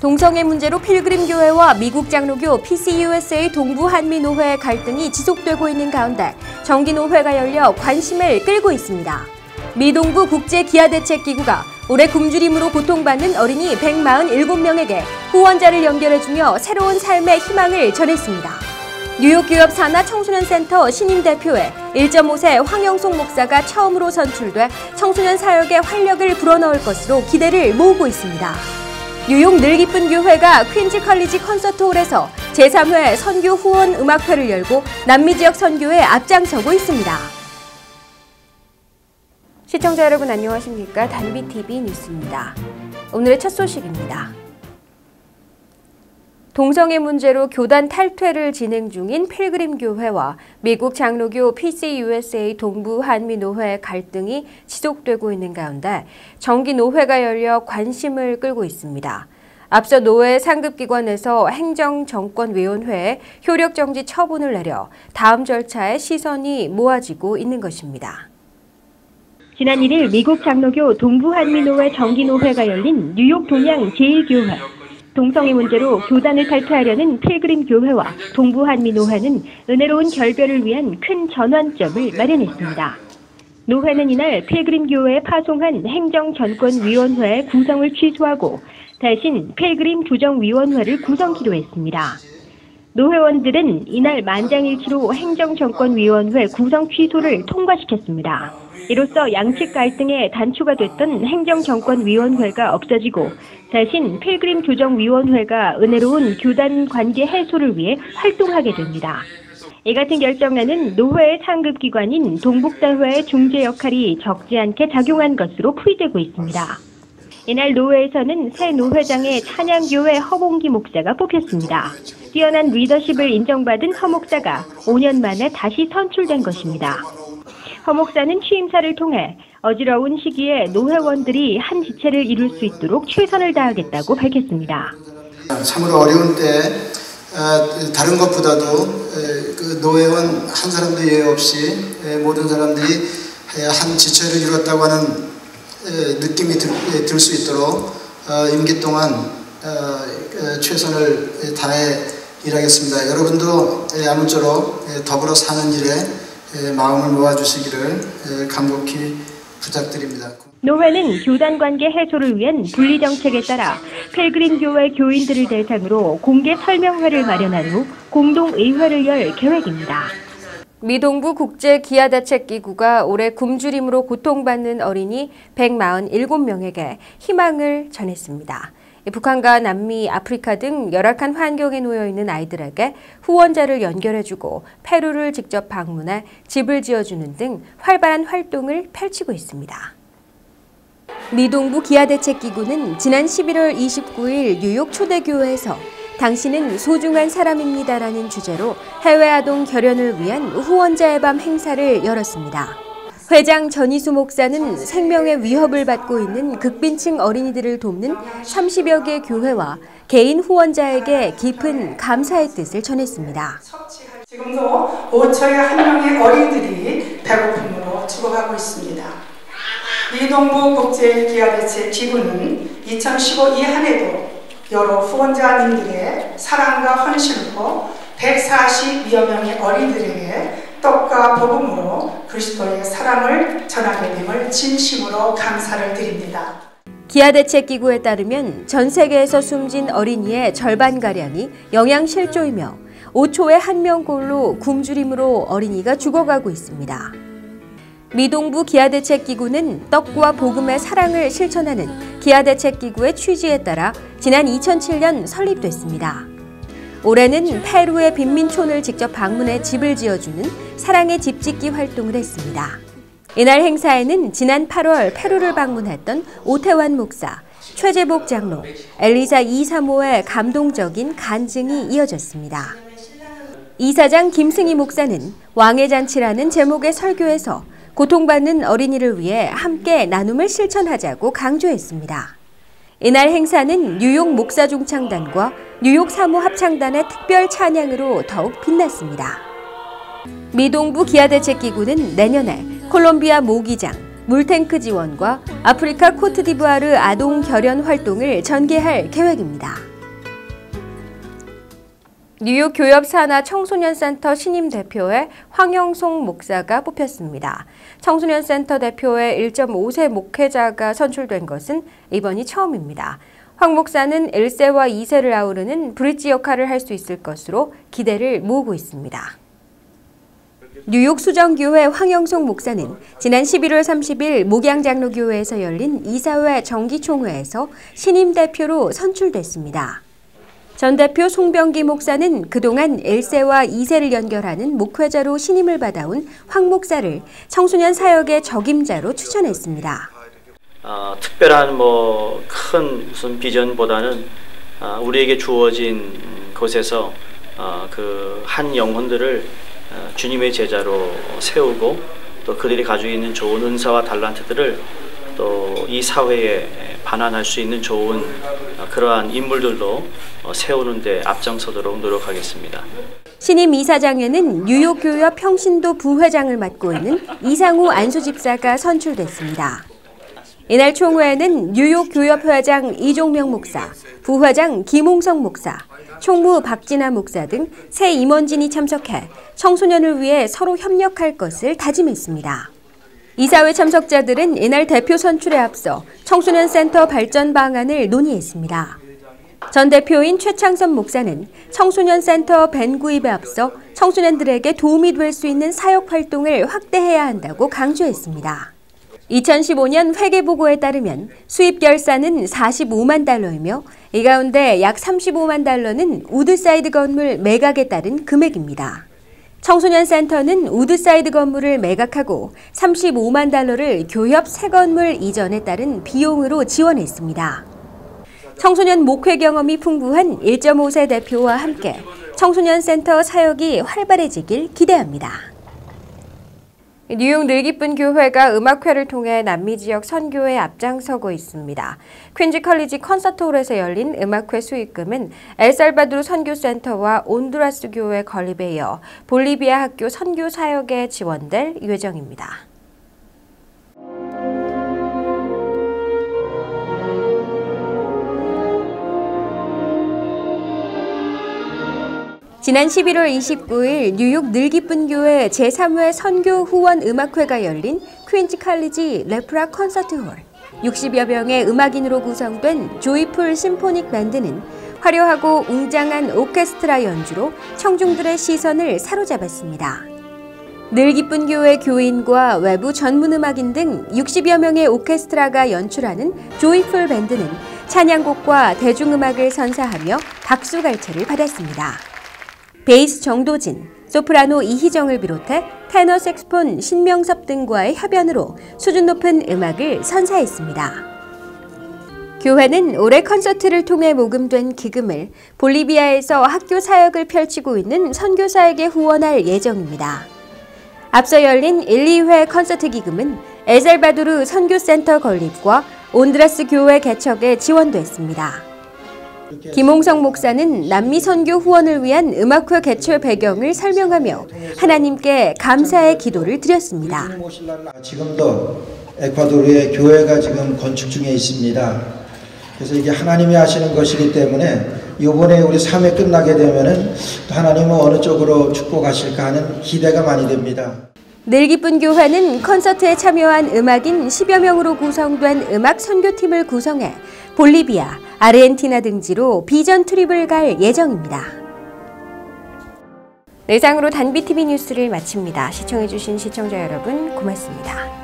동성애 문제로 필그림교회와 미국 장로교 PCUSA 동부한미노회의 갈등이 지속되고 있는 가운데 정기노회가 열려 관심을 끌고 있습니다. 미동부 국제기아대책기구가 올해 굶주림으로 고통받는 어린이 147명에게 후원자를 연결해주며 새로운 삶의 희망을 전했습니다. 뉴욕교협 산하 청소년센터 신임 대표에 1.5세 황영송 목사가 처음으로 선출돼 청소년 사역에 활력을 불어넣을 것으로 기대를 모으고 있습니다. 뉴욕 늘기쁜 교회가 퀸즈 컬리지 콘서트홀에서 제3회 선교 후원 음악회를 열고 남미 지역 선교에 앞장서고 있습니다. 시청자 여러분 안녕하십니까? 단비TV 뉴스입니다. 오늘의 첫 소식입니다. 동성애 문제로 교단 탈퇴를 진행 중인 필그림교회와 미국 장로교 PCUSA 동부한미노회의 갈등이 지속되고 있는 가운데 정기노회가 열려 관심을 끌고 있습니다. 앞서 노회 상급기관에서 행정정권위원회에 효력정지 처분을 내려 다음 절차에 시선이 모아지고 있는 것입니다. 지난 1일 미국 장로교 동부한미노회 정기노회가 열린 뉴욕 동양 제1교회. 동성애 문제로 교단을 탈퇴하려는 필그림교회와 동부한미노회는 은혜로운 결별을 위한 큰 전환점을 마련했습니다. 노회는 이날 필그림교회에 파송한 행정전권위원회의 구성을 취소하고 대신 필그림 조정위원회를 구성키로 했습니다. 노회원들은 이날 만장일치로 행정정권위원회 구성 취소를 통과시켰습니다. 이로써 양측 갈등의 단초가 됐던 행정정권위원회가 없어지고 대신 필그림 조정위원회가 은혜로운 교단 관계 해소를 위해 활동하게 됩니다. 이 같은 결정에는 노회의 상급기관인 동북대회의 중재 역할이 적지 않게 작용한 것으로 풀이되고 있습니다. 이날 노회에서는 새 노회장의 찬양교회 허봉기 목사가 뽑혔습니다. 뛰어난 리더십을 인정받은 허 목사가 5년 만에 다시 선출된 것입니다. 허 목사는 취임사를 통해 어지러운 시기에 노회원들이 한 지체를 이룰 수 있도록 최선을 다하겠다고 밝혔습니다. 참으로 어려운 때 다른 것보다도 그 노회원 한 사람도 예외 없이 모든 사람들이 한 지체를 이뤘다고 하는 느낌이 들 수 있도록 임기 동안 최선을 다해 일하겠습니다. 여러분도 아무쪼록 더불어 사는 일에 마음을 모아주시기를 간곡히 부탁드립니다. 노회는 교단 관계 해소를 위한 분리 정책에 따라 필그림교회 교인들을 대상으로 공개 설명회를 마련한 후 공동의회를 열 계획입니다. 미동부 국제기아대책기구가 올해 굶주림으로 고통받는 어린이 147명에게 희망을 전했습니다. 북한과 남미, 아프리카 등 열악한 환경에 놓여 있는 아이들에게 후원자를 연결해주고 페루를 직접 방문해 집을 지어주는 등 활발한 활동을 펼치고 있습니다. 미동부 기아대책기구는 지난 11월 29일 뉴욕 초대교회에서 당신은 소중한 사람입니다라는 주제로 해외아동 결연을 위한 후원자의 밤 행사를 열었습니다. 회장 전희수 목사는 생명의 위협을 받고 있는 극빈층 어린이들을 돕는 30여 개 교회와 개인 후원자에게 깊은 감사의 뜻을 전했습니다. 지금도 5천여 1명의 어린이들이 배고픔으로 죽어가고 있습니다. 미동부 국제기아대책기구는 2015 이 한 해도 여러 후원자님들의 사랑과 헌신으로 140여 명의 어린이들에게 떡과 복음으로 그리스도의 사랑을 전하게 됨을 진심으로 감사를 드립니다. 기아대책기구에 따르면 전 세계에서 숨진 어린이의 절반가량이 영양실조이며 5초에 1명꼴로 굶주림으로 어린이가 죽어가고 있습니다. 미동부 기아대책기구는 떡과 복음의 사랑을 실천하는 기아대책기구의 취지에 따라 지난 2007년 설립됐습니다. 올해는 페루의 빈민촌을 직접 방문해 집을 지어주는 사랑의 집짓기 활동을 했습니다. 이날 행사에는 지난 8월 페루를 방문했던 오태환 목사, 최재복 장로, 엘리사 이사모의 감동적인 간증이 이어졌습니다. 이사장 김승희 목사는 왕의 잔치라는 제목의 설교에서 고통받는 어린이를 위해 함께 나눔을 실천하자고 강조했습니다. 이날 행사는 뉴욕 목사중창단과 뉴욕 사모 합창단의 특별 찬양으로 더욱 빛났습니다. 미동부 기아대책기구는 내년에 콜롬비아 모기장, 물탱크 지원과 아프리카 코트디부아르 아동 결연 활동을 전개할 계획입니다. 뉴욕 교협사나 청소년센터 신임 대표에 황영송 목사가 뽑혔습니다. 청소년센터 대표에 1.5세 목회자가 선출된 것은 이번이 처음입니다. 황 목사는 1세와 2세를 아우르는 브릿지 역할을 할 수 있을 것으로 기대를 모으고 있습니다. 뉴욕 수정교회 황영송 목사는 지난 11월 30일 목양장로교회에서 열린 이사회 정기총회에서 신임 대표로 선출됐습니다. 전 대표 송병기 목사는 그동안 1세와 2세를 연결하는 목회자로 신임을 받아온 황 목사를 청소년 사역의 적임자로 추천했습니다. 특별한 큰 무슨 비전보다는 우리에게 주어진 곳에서 그 한 영혼들을 주님의 제자로 세우고 또 그들이 가지고 있는 좋은 은사와 달란트들을 또 이 사회에 반환할 수 있는 좋은 그러한 인물들로 세우는 데 앞장서도록 노력하겠습니다. 신임 이사장에는 뉴욕 교협 평신도 부회장을 맡고 있는 이상우 안수집사가 선출됐습니다. 이날 총회에는 뉴욕 교협 회장 이종명 목사, 부회장 김홍성 목사, 총무 박진아 목사 등 새 임원진이 참석해 청소년을 위해 서로 협력할 것을 다짐했습니다. 이사회 참석자들은 이날 대표 선출에 앞서 청소년 센터 발전 방안을 논의했습니다. 전 대표인 최창선 목사는 청소년 센터 밴 구입에 앞서 청소년들에게 도움이 될 수 있는 사역 활동을 확대해야 한다고 강조했습니다. 2015년 회계보고에 따르면 수입 결산은 45만 달러이며 이 가운데 약 35만 달러는 우드사이드 건물 매각에 따른 금액입니다. 청소년 센터는 우드사이드 건물을 매각하고 35만 달러를 교협 새 건물 이전에 따른 비용으로 지원했습니다. 청소년 목회 경험이 풍부한 1.5세 대표와 함께 청소년 센터 사역이 활발해지길 기대합니다. 뉴욕 늘기쁜 교회가 음악회를 통해 남미 지역 선교에 앞장서고 있습니다. 퀸즈 컬리지 콘서트홀에서 열린 음악회 수익금은 엘살바도르 선교센터와 온두라스 교회 건립에 이어 볼리비아 학교 선교 사역에 지원될 예정입니다. 지난 11월 29일 뉴욕 늘기쁜 교회 제3회 선교 후원 음악회가 열린 퀸즈 칼리지 레프라 콘서트홀. 60여 명의 음악인으로 구성된 조이풀 심포닉 밴드는 화려하고 웅장한 오케스트라 연주로 청중들의 시선을 사로잡았습니다. 늘기쁜 교회 교인과 외부 전문 음악인 등 60여 명의 오케스트라가 연출하는 조이풀 밴드는 찬양곡과 대중음악을 선사하며 박수갈채를 받았습니다. 베이스 정도진, 소프라노 이희정을 비롯해 테너 색스폰 신명섭 등과의 협연으로 수준 높은 음악을 선사했습니다. 교회는 올해 콘서트를 통해 모금된 기금을 볼리비아에서 학교 사역을 펼치고 있는 선교사에게 후원할 예정입니다. 앞서 열린 1, 2회 콘서트 기금은 엘살바도르 선교센터 건립과 온두라스 교회 개척에 지원됐습니다. 김홍성 목사는 남미 선교 후원을 위한 음악회 개최 배경을 설명하며 하나님께 감사의 기도를 드렸습니다. 지금도 에콰도르의 교회가 지금 건축 중에 있습니다. 그래서 이게 하나님이 하시는 것이기 때문에 이번에 우리 3회 끝나게 되면은 하나님은 어느 쪽으로 축복하실까 하는 기대가 많이 됩니다. 늘기쁜 교회는 콘서트에 참여한 음악인 10여 명으로 구성된 음악 선교팀을 구성해 볼리비아, 아르헨티나 등지로 비전 트립을 갈 예정입니다. 이상으로 단비TV 뉴스를 마칩니다. 시청해주신 시청자 여러분 고맙습니다.